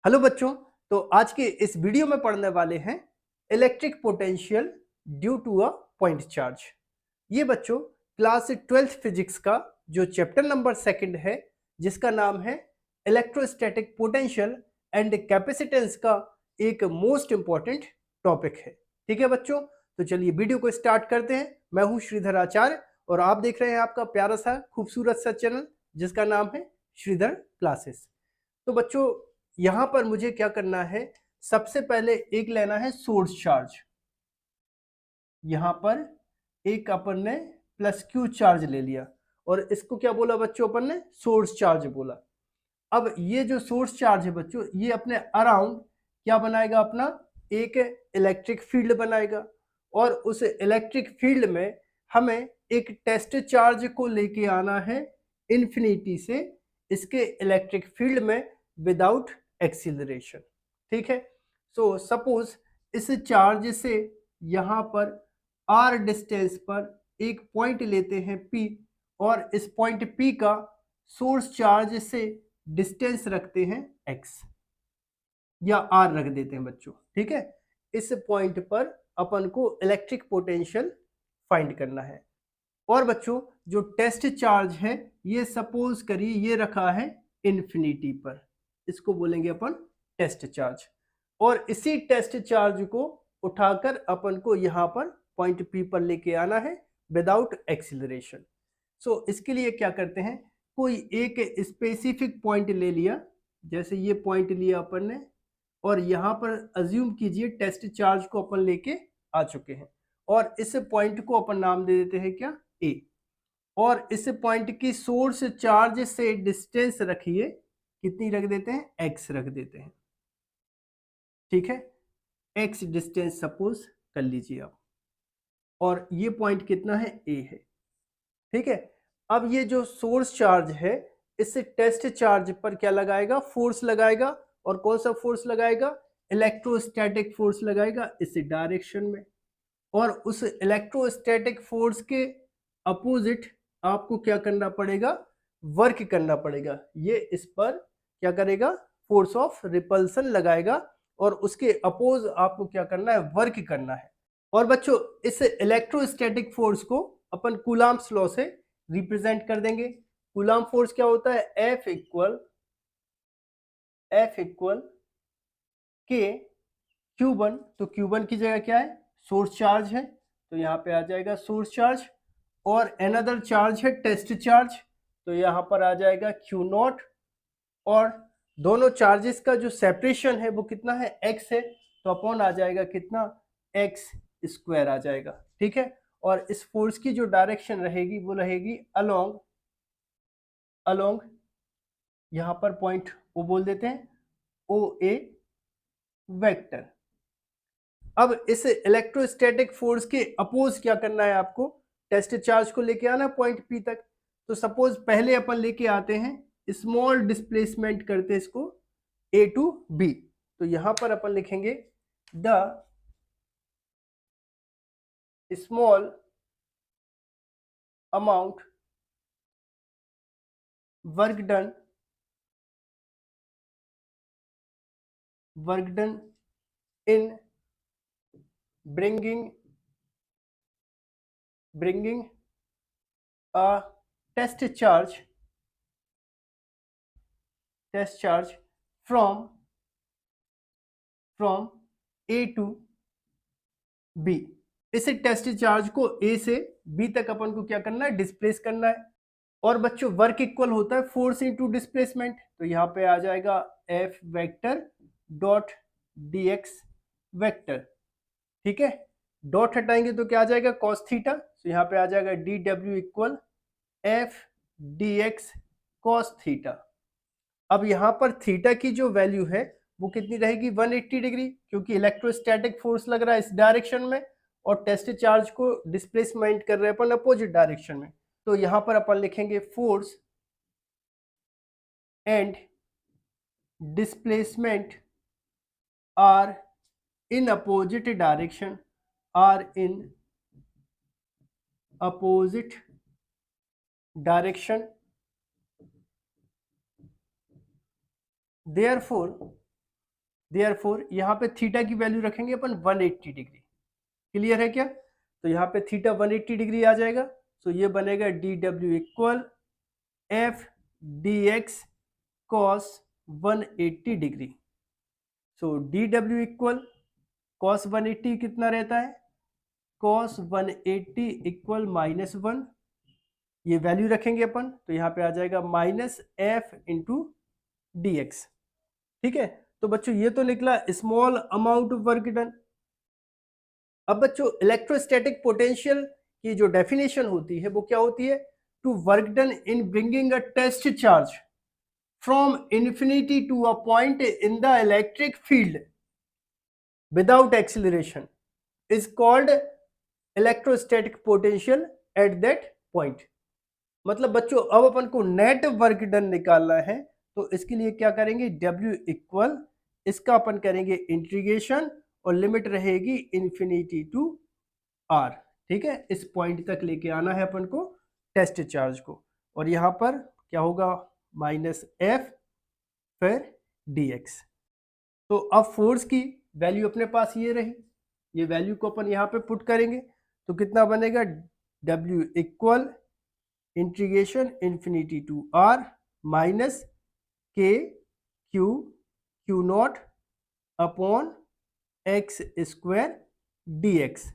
Hello बच्चों। तो आज के इस वीडियो में पढ़ने वाले हैं electric potential due to a point charge. ये बच्चों क्लास 12th फिजिक्स का जो चैप्टर नंबर 2 है, जिसका नाम है इलेक्ट्रोस्टैटिक पोटेंशियल एंड कैपेसिटेंस का एक मोस्ट इंपॉर्टेंट टॉपिक है। ठीक है बच्चों, तो चलिए वीडियो को स्टार्ट करते हैं। मैं हूं श्रीधर आचार्य और आप देख रहे हैं आपका प्यारा सा खूबसूरत सा चैनल जिसका नाम है श्रीधर क्लासेस। तो बच्चों यहां पर मुझे क्या करना है, सबसे पहले एक लेना है सोर्स चार्ज। यहां पर एक अपन ने प्लस क्यू चार्ज ले लिया और इसको क्या बोला बच्चों, अपन ने सोर्स चार्ज बोला। अब ये जो सोर्स चार्ज है बच्चों, ये अपने अराउंड क्या बनाएगा, अपना एक इलेक्ट्रिक फील्ड बनाएगा और उस इलेक्ट्रिक फील्ड में हमें एक टेस्ट चार्ज को लेके आना है इन्फिनिटी से इसके इलेक्ट्रिक फील्ड में विदाउट एक्सीलरेशन। ठीक है, सो सपोज इस चार्ज से यहां पर आर डिस्टेंस पर एक पॉइंट लेते हैं P और इस पॉइंट P का सोर्स चार्ज से डिस्टेंस रखते हैं x या r रख देते हैं बच्चों। ठीक है, इस पॉइंट पर अपन को इलेक्ट्रिक पोटेंशियल फाइंड करना है। और बच्चों जो टेस्ट चार्ज है ये सपोज करिए ये रखा है इन्फिनिटी पर, इसको बोलेंगे अपन टेस्ट चार्ज। और इसी टेस्ट चार्ज को उठाकर अपन को यहाँ पर पॉइंट P पर लेके आना है विदाउट एक्सीलरेशन। सो इसके लिए क्या करते हैं, कोई एक स्पेसिफिक पॉइंट ले लिया, जैसे ये पॉइंट लिया अपन ने और यहाँ पर अज्यूम कीजिए टेस्ट चार्ज को अपन लेके आ चुके हैं और इस पॉइंट को अपन नाम दे देते हैं क्या, A। और इस पॉइंट की सोर्स चार्ज से डिस्टेंस रखिए, कितनी रख देते हैं, x रख देते हैं। ठीक है, x डिस्टेंस सपोज कर लीजिए आप और ये पॉइंट कितना है, A है। ठीक है, अब ये जो सोर्स चार्ज है इस टेस्ट चार्ज पर क्या लगाएगा, फोर्स लगाएगा। और कौन सा फोर्स लगाएगा, इलेक्ट्रोस्टैटिक फोर्स लगाएगा इस डायरेक्शन में। और उस इलेक्ट्रोस्टैटिक फोर्स के अपोजिट आपको क्या करना पड़ेगा, वर्क करना पड़ेगा। ये इस पर क्या करेगा, फोर्स ऑफ रिपल्सन लगाएगा और उसके अपोज आपको क्या करना है, वर्क करना है। और बच्चों इस इलेक्ट्रोस्टैटिक फोर्स को अपन कूलाम्स लॉ से रिप्रेजेंट कर देंगे। कूलाम फोर्स क्या होता है, F इक्वल के Q1। तो Q1 की जगह क्या है, सोर्स चार्ज है, तो यहाँ पे आ जाएगा सोर्स चार्ज। और अनदर चार्ज है टेस्ट चार्ज, तो यहाँ पर आ जाएगा Q0। और दोनों चार्जेस का जो सेपरेशन है वो कितना है, x है, तो अपॉन आ जाएगा कितना, x स्क्वायर आ जाएगा। ठीक है, और इस फोर्स की जो डायरेक्शन रहेगी वो रहेगी अलोंग यहाँ पर पॉइंट ओ बोल देते हैं, OA वेक्टर। अब इस इलेक्ट्रोस्टैटिक फोर्स के अपोज क्या करना है आपको, टेस्ट चार्ज को लेके आना पॉइंट P तक। तो सपोज पहले अपन लेके आते हैं, स्मॉल डिस्प्लेसमेंट करते हैं इसको A टू B। तो यहां पर अपन लिखेंगे the small amount work done in bringing a test charge from A to B। इस टेस्ट चार्ज को A से B तक अपन को क्या करना है, डिस्प्लेस करना है। और बच्चों वर्क इक्वल होता है फोर्स इनटू डिस्प्लेसमेंट, तो यहाँ पे आ जाएगा F vector dot dx vector. ठीक है, डॉट हटाएंगे तो क्या आ जाएगा, cos थीटा। तो यहाँ पे आ जाएगा dw equal F dx cos theta. अब यहाँ पर थीटा की जो वैल्यू है वो कितनी रहेगी, 180 डिग्री, क्योंकि इलेक्ट्रोस्टैटिक फोर्स लग रहा है इस डायरेक्शन में और टेस्ट चार्ज को डिस्प्लेसमेंट कर रहे हैं अपन अपोजिट डायरेक्शन में। तो यहाँ पर अपन लिखेंगे force and displacement are in opposite direction, Therefore therefore यहाँ पे थीटा की वैल्यू रखेंगे अपन 180 डिग्री। क्लियर है क्या? तो यहाँ पे थीटा 180 डिग्री आ जाएगा। तो ये बनेगा DW equal F D X cos 180 degree. So DW equal cos 180 कितना रहता है? Cos 180 equal -1। ये वैल्यू रखेंगे अपन तो यहाँ पे आ जाएगा -f इंटू डी एक्स। ठीक है, तो बच्चों ये तो निकला small amount of work done. अब बच्चों इलेक्ट्रोस्टैटिक पोटेंशियल की जो डेफिनेशन होती है वो क्या होती है? To work done in bringing a test charge from infinity to a point in the electric field without acceleration is called electrostatic potential at that point. मतलब बच्चों अब अपन को नेट वर्क डन निकालना है तो इसके लिए क्या करेंगे? W इक्वल इसका अपन करेंगे इंटीग्रेशन और लिमिट रहेगी इन्फिनिटी टू R। ठीक है, इस पॉइंट तक लेके आना है अपन को टेस्ट चार्ज को। और यहाँ पर क्या होगा? -f फिर dx। तो अब फोर्स की वैल्यू अपने पास ये रही, ये वैल्यू को अपन यहाँ पे पुट करेंगे तो कितना बनेगा? W equal integration infinity to R minus के Q naught upon X square D X.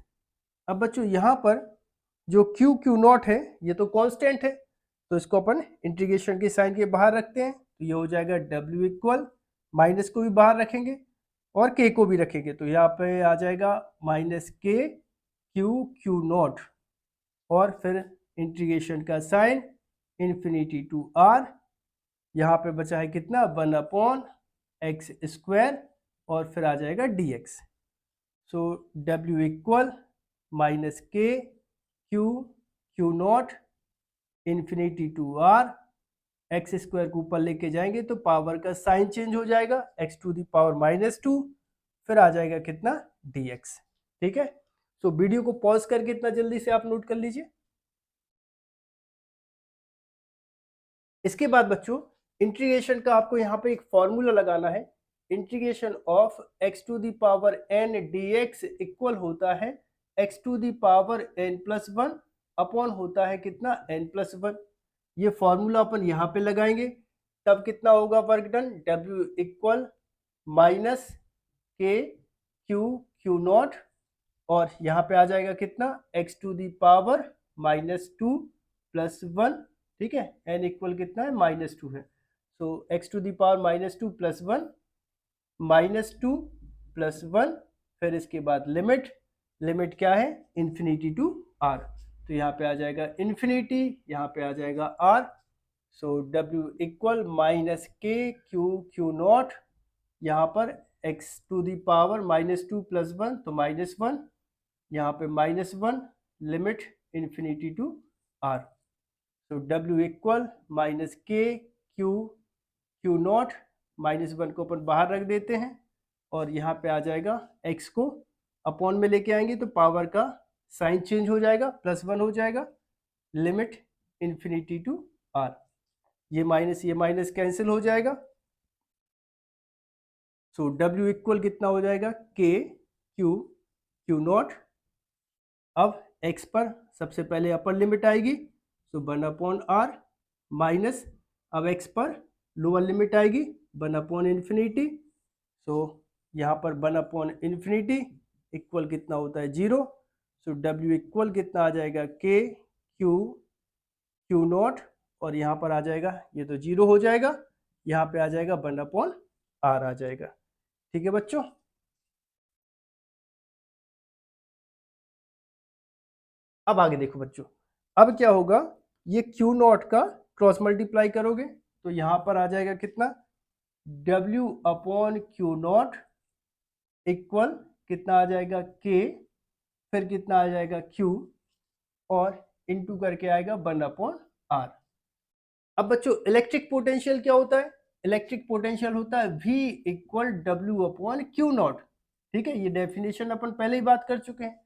अब बच्चों यहाँ पर जो क्यू नॉट है ये तो कांस्टेंट है तो इसको अपन इंटीग्रेशन के साइन के बाहर रखते हैं तो ये हो जाएगा W इक्वल माइनस को भी बाहर रखेंगे और के को भी रखेंगे तो यहाँ पे आ जाएगा माइनस के क्यू नॉट और फिर इंटीग्रेशन का साइन इन्फिनिटी टू R। यहाँ पे बचा है कितना? 1 अपॉन एक्स स्क्वायर और फिर आ जाएगा dx। So W equal minus के Q naught infinity to R, x square को ऊपर लेके जाएंगे तो पावर का साइन चेंज हो जाएगा x टू दी पावर -2 फिर आ जाएगा कितना? dx। ठीक है, तो वीडियो को पॉज करके इतना जल्दी से आप नोट कर लीजिए। इसके बाद बच्चों इंटीग्रेशन का आपको यहाँ पे एक फॉर्मूला लगाना है। Integration of x to the power n dx इक्वल होता है x to the power n+1 upon होता है कितना? n+1। ये फॉर्मूला अपन यहाँ पे लगाएंगे तब कितना होगा work done? W equal minus के क्यू नॉट और यहाँ पे आ जाएगा कितना? x to the power -2 + 1। ठीक है, n इक्वल कितना है? -2 है। सो x टू दी पावर -2 + 1 -2 + 1 फिर इसके बाद लिमिट क्या है? Infinity to R। तो यहाँ पे आ जाएगा इन्फिनिटी, यहाँ पे आ जाएगा R। सो W इक्वल माइनस के क्यू नॉट, यहाँ पर x टू दी पावर -2 + 1 तो -1, यहाँ पे -1 लिमिट इन्फिनिटी टू R। तो W इक्वल माइनस के क्यू नॉट -1 को अपन बाहर रख देते हैं और यहाँ पे आ जाएगा x को अपॉन में लेके आएंगे तो पावर का साइन चेंज हो जाएगा, +1 हो जाएगा, लिमिट इन्फिनिटी टू R। ये माइनस कैंसिल हो जाएगा। सो W इक्वल कितना हो जाएगा? के क्यू नॉट। अब x पर सबसे पहले अपर लिमिट आएगी तो 1/R माइनस अब x पर लोअर लिमिट आएगी 1/∞। सो यहाँ पर 1/∞ इक्वल कितना होता है? 0। सो W इक्वल कितना आ जाएगा? के क्यू नॉट और यहाँ पर आ जाएगा ये तो 0 हो जाएगा, यहाँ पे आ जाएगा 1/R आ जाएगा। ठीक है बच्चों, अब आगे देखो बच्चों, अब क्या होगा? ये क्यू नॉट का क्रॉस मल्टीप्लाई करोगे तो यहाँ पर आ जाएगा कितना? W/क्यू नॉट इक्वल कितना आ जाएगा? के फिर कितना आ जाएगा? Q और इनटू करके आएगा 1/R। अब बच्चों इलेक्ट्रिक पोटेंशियल क्या होता है? इलेक्ट्रिक पोटेंशियल होता है V इक्वल W/क्यू नॉट। ठीक है, ये डेफिनेशन अपन पहले ही बात कर चुके हैं।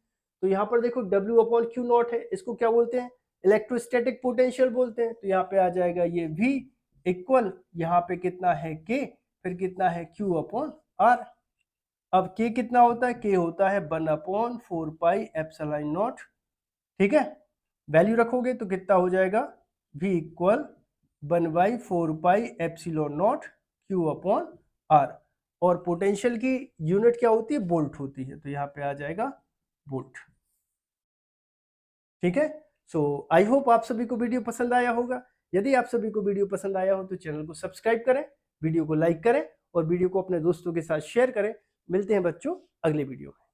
तो यहाँ पर देखो W/क्यू नॉट है, इसको क्या बोलते हैं? इलेक्ट्रोस्टैटिक पोटेंशियल बोलते हैं। तो यहाँ पे आ जाएगा ये V इक्वल यहाँ पे कितना है? K फिर कितना है? Q/R। अब के कितना होता है, के होता है 1/4πε0। ठीक है, वैल्यू रखोगे तो कितना हो जाएगा, v इक्वल 1/4πε0 Q/r। और पोटेंशियल की यूनिट क्या होती है, वोल्ट होती है, तो यहाँ पे आ जाएगा वोल्ट। ठीक है, सो आई होप आप सभी को वीडियो पसंद आया होगा। यदि आप सभी को वीडियो पसंद आया हो तो चैनल को सब्सक्राइब करें, वीडियो को लाइक करें और वीडियो को अपने दोस्तों के साथ शेयर करें। मिलते हैं बच्चों अगले वीडियो में।